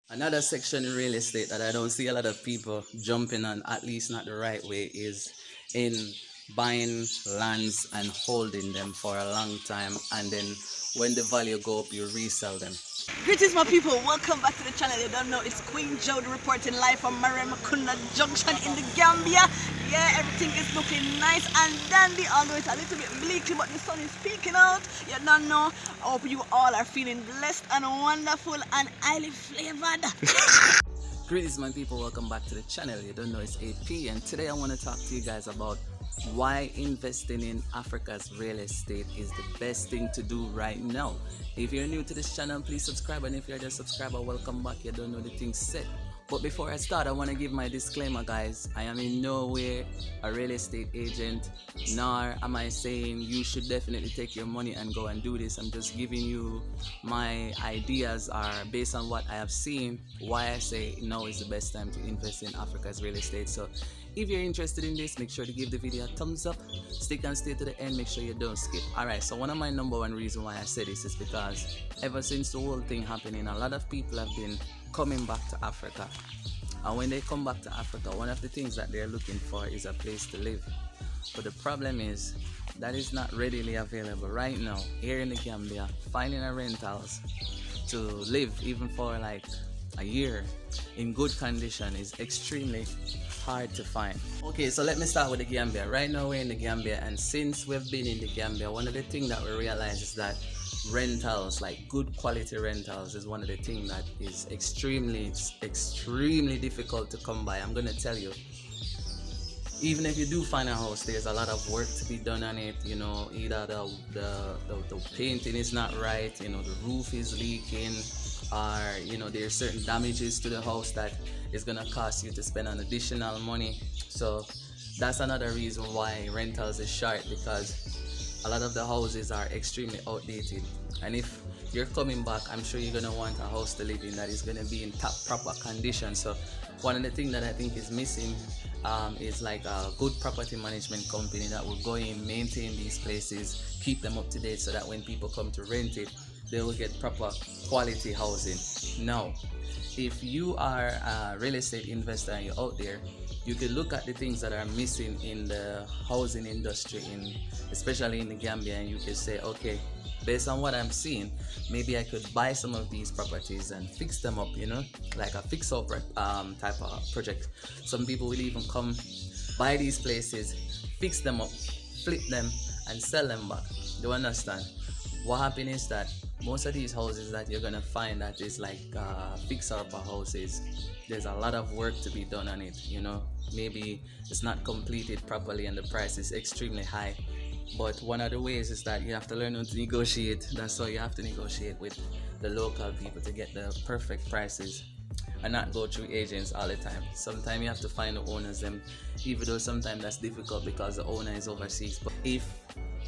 Another section in real estate that I don't see a lot of people jumping on, at least not the right way, is in buying lands and holding them for a long time, and then when the value go up, you resell them. Greetings, my people. Welcome back to the channel. You don't know, it's Queen Jody reporting live from Marimakunda Junction in the Gambia. Yeah, everything is looking nice and dandy, although it's a little bit bleaky, but the sun is peeking out. You don't know. I hope you all are feeling blessed and wonderful and highly flavored. Greetings, my people. Welcome back to the channel. You don't know, it's AP, and today I want to talk to you guys about why investing in Africa's real estate is the best thing to do right now. If you're new to this channel, please subscribe, and if you're just a subscriber, welcome back. You don't know the things said. But before I start, I want to give my disclaimer, guys. I am in no way a real estate agent, nor am I saying you should definitely take your money and go and do this. I'm just giving you my ideas are based on what I have seen, why I say now is the best time to invest in Africa's real estate. So if you're interested in this, make sure to give the video a thumbs up, stick and stay to the end, make sure you don't skip. Alright, so one of my number one reason why I say this is because ever since the whole thing happening, a lot of people have been coming back to Africa, and when they come back to Africa, one of the things that they're looking for is a place to live. But the problem is that is not readily available right now here in the Gambia. Finding a rentals to live even for like a year in good condition is extremely hard to find. Okay, so let me start with the Gambia. Right now we're in the Gambia, and since we've been in the Gambia, one of the things that we realize is that rentals, like good quality rentals, is one of the things that is extremely difficult to come by. I'm gonna tell you, even if you do find a house, there's a lot of work to be done on it. You know, either the painting is not right, you know, the roof is leaking, or you know, there's certain damages to the house that is gonna cost you to spend an additional money. So that's another reason why rentals is short, because a lot of the houses are extremely outdated. And if you're coming back, I'm sure you're gonna want a house to live in that is gonna be in top proper condition. So one of the things that I think is missing is like a good property management company that will go in, maintain these places, keep them up to date, so that when people come to rent it, they will get proper quality housing. Now, if you are a real estate investor and you're out there, you can look at the things that are missing in the housing industry, especially in the Gambia, and you can say, okay, based on what I'm seeing, maybe I could buy some of these properties and fix them up, you know, like a fix-up type of project. Some people will even come buy these places, fix them up, flip them, and sell them back. Do you understand? What happens is that most of these houses that you're gonna find that is like fix-up houses, there's a lot of work to be done on it. You know, maybe it's not completed properly and the price is extremely high. But one of the ways is that you have to learn how to negotiate. That's why you have to negotiate with the local people to get the perfect prices and not go through agents all the time. Sometimes you have to find the owners them, even though sometimes that's difficult because the owner is overseas. But if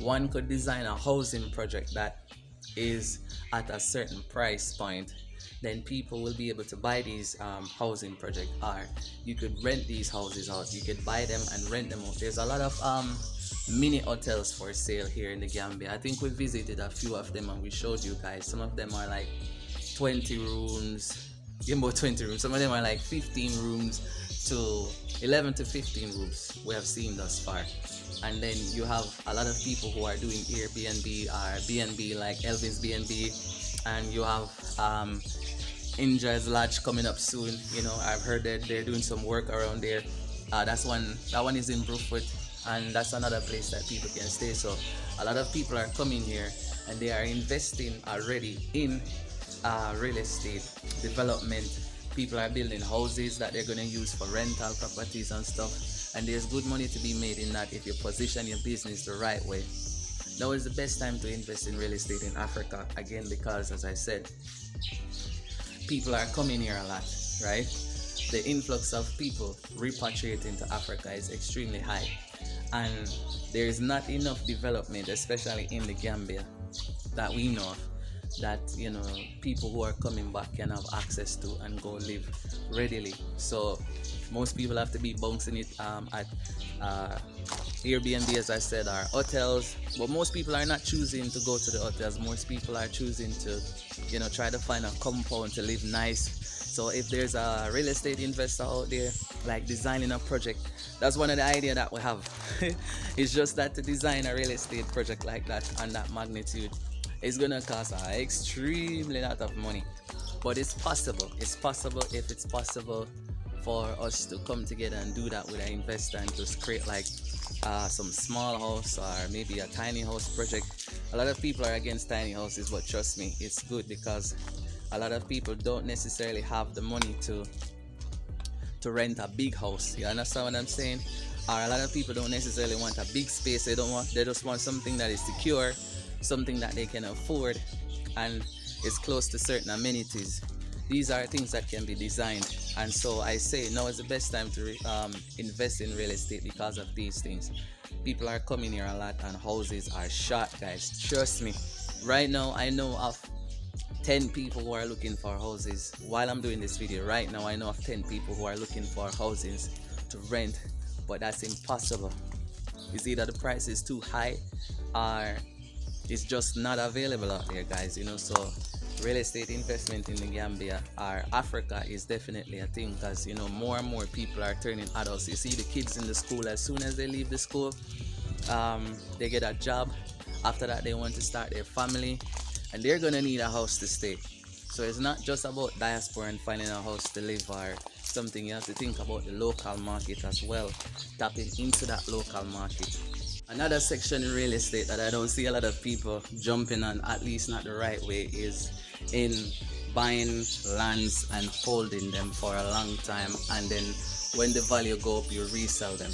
one could design a housing project that is at a certain price point, then people will be able to buy these housing projects, or you could rent these houses out. You could buy them and rent them out. There's a lot of mini hotels for sale here in the Gambia. I think we visited a few of them and we showed you guys. Some of them are like 20 rooms, about 20 rooms. Some of them are like 15 rooms to 11 to 15 rooms we have seen thus far. And then you have a lot of people who are doing Airbnb or BNB, like Elvin's BNB, and you have Indra's Lodge coming up soon. You know, I've heard that they're doing some work around there. That one is in Brookwood, and that's another place that people can stay. So a lot of people are coming here and they are investing already in real estate development. People are building houses that they're going to use for rental properties and stuff, and there's good money to be made in that if you position your business the right way. Now is the best time to invest in real estate in Africa, again, because as I said, people are coming here a lot, right? The influx of people repatriating to Africa is extremely high, and there is not enough development, especially in the Gambia, that we know of, that, you know, people who are coming back can have access to and go live readily. So most people have to be bouncing it at Airbnb, as I said, are hotels. But most people are not choosing to go to the hotels. Most people are choosing to, you know, try to find a compound to live nice. So if there's a real estate investor out there like designing a project, that's one of the idea that we have. It's just that to design a real estate project like that and that magnitude is gonna cost an extremely lot of money. But it's possible. It's possible if it's possible for us to come together and do that with an investor and just create like some small house or maybe a tiny house project. A lot of people are against tiny houses, but trust me, it's good because a lot of people don't necessarily have the money to rent a big house. You understand what I'm saying? Or a lot of people don't necessarily want a big space. They just want something that is secure, something that they can afford and is close to certain amenities. These are things that can be designed, and so I say now is the best time to invest in real estate because of these things. People are coming here a lot and houses are short, guys. Trust me. Right now I know of 10 people who are looking for houses. While I'm doing this video right now, I know of 10 people who are looking for houses to rent, but that's impossible. It's either the price is too high or it's just not available out there, guys. So real estate investment in the Gambia or Africa is definitely a thing because more and more people are turning adults. You see the kids in the school, as soon as they leave the school, they get a job. After that they want to start their family and they're gonna need a house to stay. So it's not just about diaspora and finding a house to live or something. You have to think about the local market as well, tapping into that local market. Another section in real estate that I don't see a lot of people jumping on, at least not the right way, is in buying lands and holding them for a long time, and then when the value go up you resell them.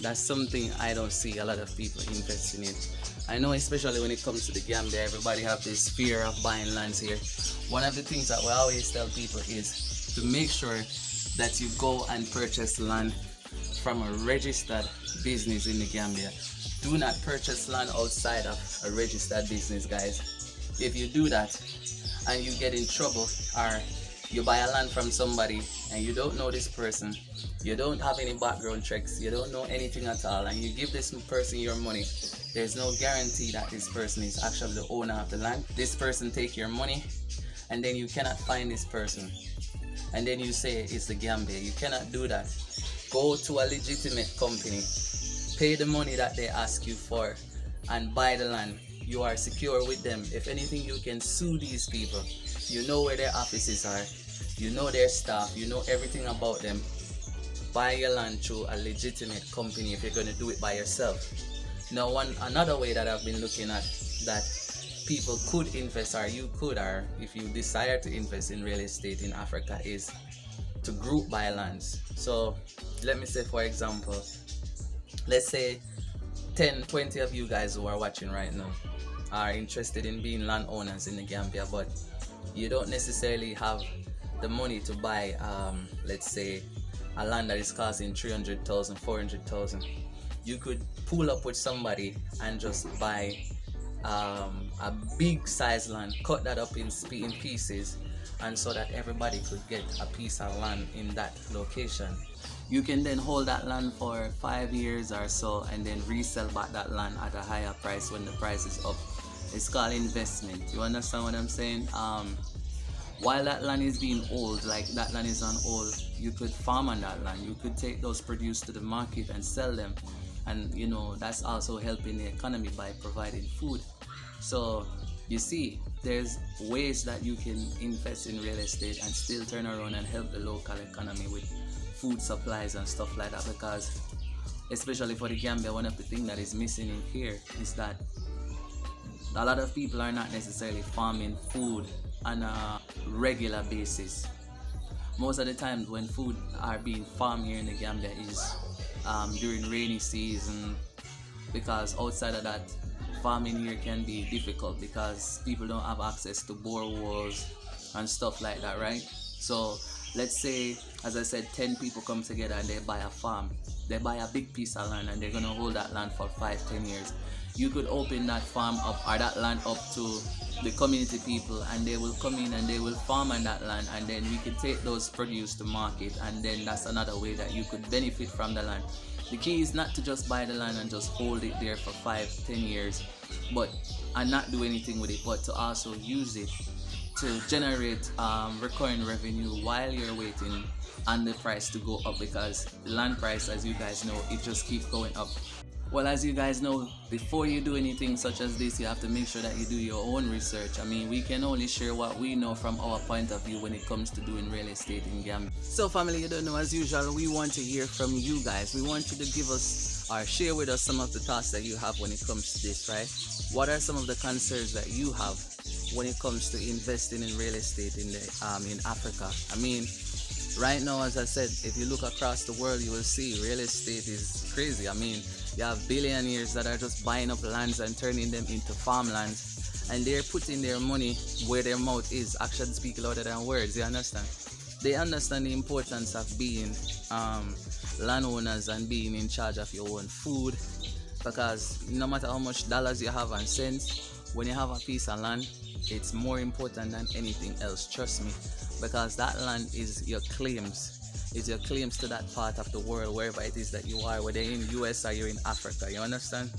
That's something I don't see a lot of people investing in. I know especially when it comes to the Gambia, everybody have this fear of buying lands here. One of the things that we always tell people is to make sure that you go and purchase land from a registered business in the Gambia. Do not purchase land outside of a registered business, guys. If you do that and you get in trouble, or you buy a land from somebody and you don't know this person, you don't have any background checks, you don't know anything at all, and you give this person your money, there's no guarantee that this person is actually the owner of the land. This person take your money and then you cannot find this person, and then you say it's the Gambia. You cannot do that. Go to a legitimate company, pay the money that they ask you for, and buy the land. You are secure with them. If anything, you can sue these people. You know where their offices are, you know their staff, you know everything about them. Buy your land through a legitimate company if you're going to do it by yourself. Now, another way that I've been looking at that people could invest, or you could, or if you desire to invest in real estate in Africa, is to group buy lands. So let me say, for example, let's say 10-20 of you guys who are watching right now are interested in being landowners in the Gambia, but you don't necessarily have the money to buy let's say a land that is costing 300,000, 400,000. You could pull up with somebody and just buy a big size land, cut that up in pieces, and so that everybody could get a piece of land in that location. You can then hold that land for 5 years or so and then resell back that land at a higher price when the price is up. It's called investment. You understand what I'm saying? While that land is being old, like that land is on old, you could farm on that land. You could take those produce to the market and sell them, and that's also helping the economy by providing food. So you see, there's ways that you can invest in real estate and still turn around and help the local economy with food supplies and stuff like that, because especially for the Gambia, one of the things that is missing in here is that a lot of people are not necessarily farming food on a regular basis. Most of the times when food are being farmed here in the Gambia is during rainy season, because outside of that, farming here can be difficult because people don't have access to boreholes and stuff like that, right? So let's say, as I said, 10 people come together and they buy a farm. They buy a big piece of land and they're gonna hold that land for 5-10 years. You could open that farm up or that land up to the community people, and they will come in and they will farm on that land, and then we could take those produce to market, and then that's another way that you could benefit from the land. The key is not to just buy the land and just hold it there for 5-10 years and not do anything with it, but to also use it to generate recurring revenue while you're waiting on the price to go up, because land price, as you guys know, it just keeps going up. Well, as you guys know, before you do anything such as this, you have to make sure that you do your own research. I mean, we can only share what we know from our point of view when it comes to doing real estate in Gambia. So family, you don't know, as usual, we want to hear from you guys. We want you to give us or share with us some of the thoughts that you have when it comes to this, right? What are some of the concerns that you have when it comes to investing in real estate in Africa? I mean, right now, as I said, if you look across the world, you will see real estate is crazy. I mean, you have billionaires that are just buying up lands and turning them into farmlands, and they're putting their money where their mouth is. Actions speak louder than words, you understand? They understand the importance of being landowners and being in charge of your own food, because no matter how much dollars you have and cents, when you have a piece of land, it's more important than anything else, trust me, because that land is your claims. It's your claims to that part of the world, wherever it is that you are, whether you're in US or you're in Africa, you understand?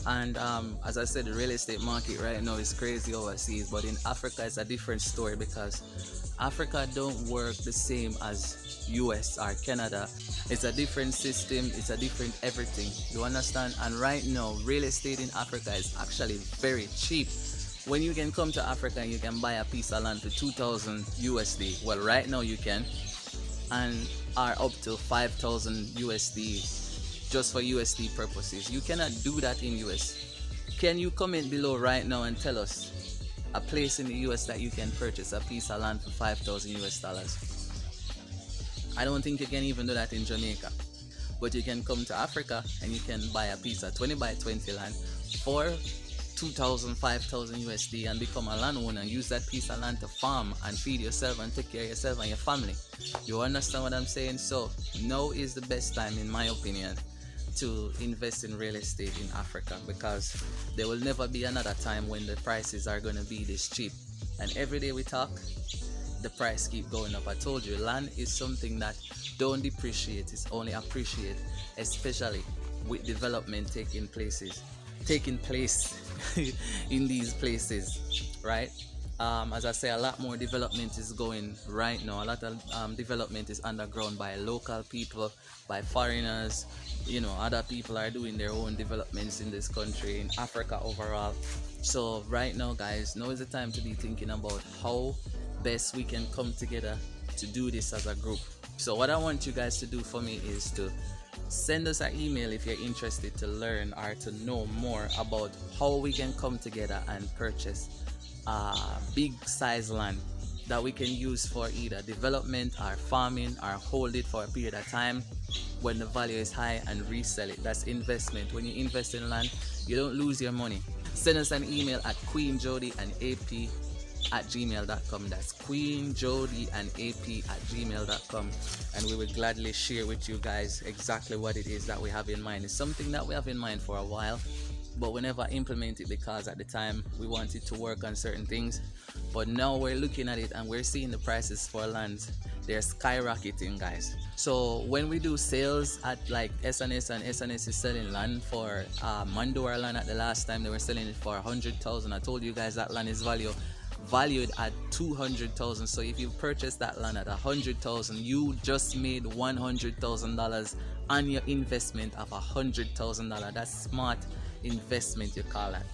And as I said, the real estate market right now is crazy overseas, but in Africa it's a different story, because Africa don't work the same as US or Canada. It's a different system, it's a different everything, you understand? And right now, real estate in Africa is actually very cheap. When you can come to Africa and you can buy a piece of land for 2,000 USD, well, right now you can, and are up to 5,000 USD just for USD purposes. You cannot do that in US. Can you comment below right now and tell us a place in the US that you can purchase a piece of land for 5,000 US dollars? I don't think you can even do that in Jamaica. But you can come to Africa and you can buy a piece of 20 by 20 land for 2,000, 5,000 USD and become a landowner and use that piece of land to farm and feed yourself and take care of yourself and your family. You understand what I'm saying? So now is the best time, in my opinion, to invest in real estate in Africa, because there will never be another time when the prices are going to be this cheap. And every day we talk, the price keep going up. I told you, land is something that don't depreciate, it's only appreciate, especially with development taking place in these places, right? As I say, a lot more development is going right now. A lot of development is underground by local people, by foreigners. You know, other people are doing their own developments in this country, in Africa overall. So right now, guys, now is the time to be thinking about how best we can come together to do this as a group. So what I want you guys to do for me is to send us an email if you're interested to learn or to know more about how we can come together and purchase big size land that we can use for either development or farming, or hold it for a period of time when the value is high and resell it. That's investment. When you invest in land, you don't lose your money. Send us an email at queenjodiandap@gmail.com. That's queenjodiandap@gmail.com, and we will gladly share with you guys exactly what it is that we have in mind. It's something that we have in mind for a while, but we never implement it because at the time we wanted to work on certain things. But now we're looking at it and we're seeing the prices for lands, they're skyrocketing, guys. So when we do sales at like SNS, and SNS is selling land for Mandora land, at the last time they were selling it for 100,000. I told you guys that land is valued at 200,000. So if you purchase that land at 100,000, you just made $100,000 on your investment of $100,000. That's smart investment, you call that.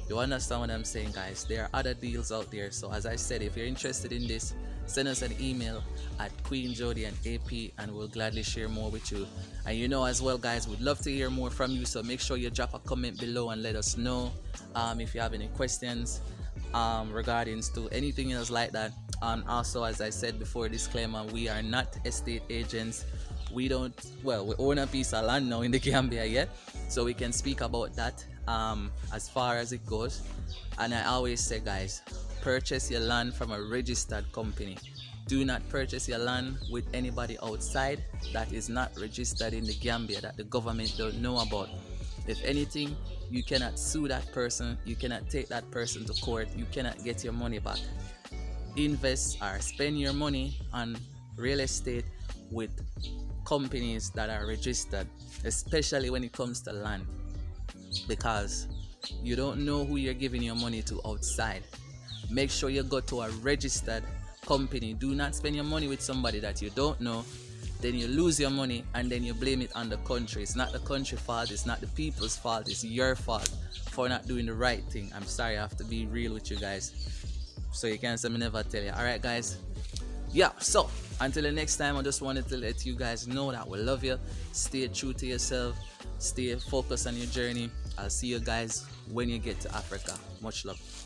You understand what I'm saying, guys? There are other deals out there. So as I said, if you're interested in this, send us an email at queenjodiandap and we'll gladly share more with you. And you know as well, guys, we'd love to hear more from you, so make sure you drop a comment below and let us know if you have any questions regarding to anything else like that. Also, as I said before, disclaimer, we are not estate agents. We own a piece of land now in the Gambia yet, so we can speak about that as far as it goes. And I always say, guys, purchase your land from a registered company. Do not purchase your land with anybody outside that is not registered in the Gambia, that the government don't know about. If anything, you cannot sue that person, you cannot take that person to court, you cannot get your money back. Invest or spend your money on real estate with companies that are registered, especially when it comes to land, because you don't know who you're giving your money to outside. Make sure you go to a registered company. Do not spend your money with somebody that you don't know. Then you lose your money and then you blame it on the country. It's not the country fault, it's not the people's fault, it's your fault for not doing the right thing. I'm sorry, I have to be real with you guys. So you can't say me never tell you. Alright guys. Yeah, so until the next time, I just wanted to let you guys know that we love you. Stay true to yourself. Stay focused on your journey. I'll see you guys when you get to Africa. Much love.